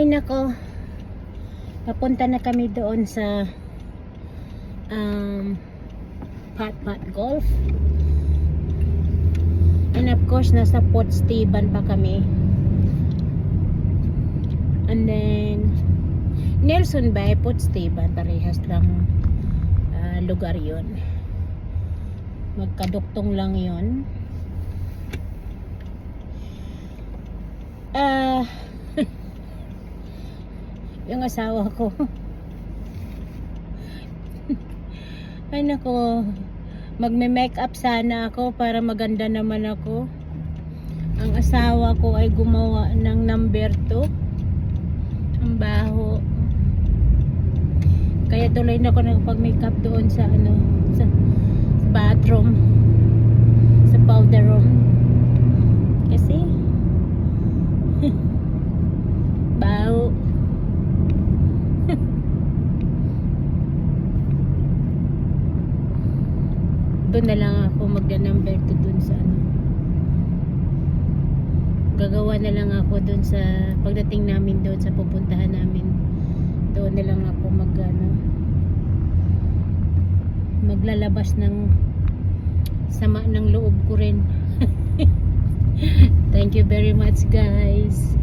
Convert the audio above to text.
Ay nako, papunta na kami doon sa Pat Golf. And of course, nasa Port Steven pa kami. And then Nelson Bay, Port Steven, parehas lang lugar yon. Magkaduktong lang yon. Yung asawa ko ay nako, magme-make up sana ako para maganda naman ako. Ang asawa ko ay gumawa ng number 2. Ang baho. Kaya tuloy na ako nagpag-make up doon sa sa bathroom, sa powder room. Kasi baho. Doon na lang ako magda-number 2 doon sa gagawa na lang ako doon sa pagdating namin doon sa pupuntahan namin. Doon na lang ako maglalabas ng sama ng loob ko rin. Thank you very much guys.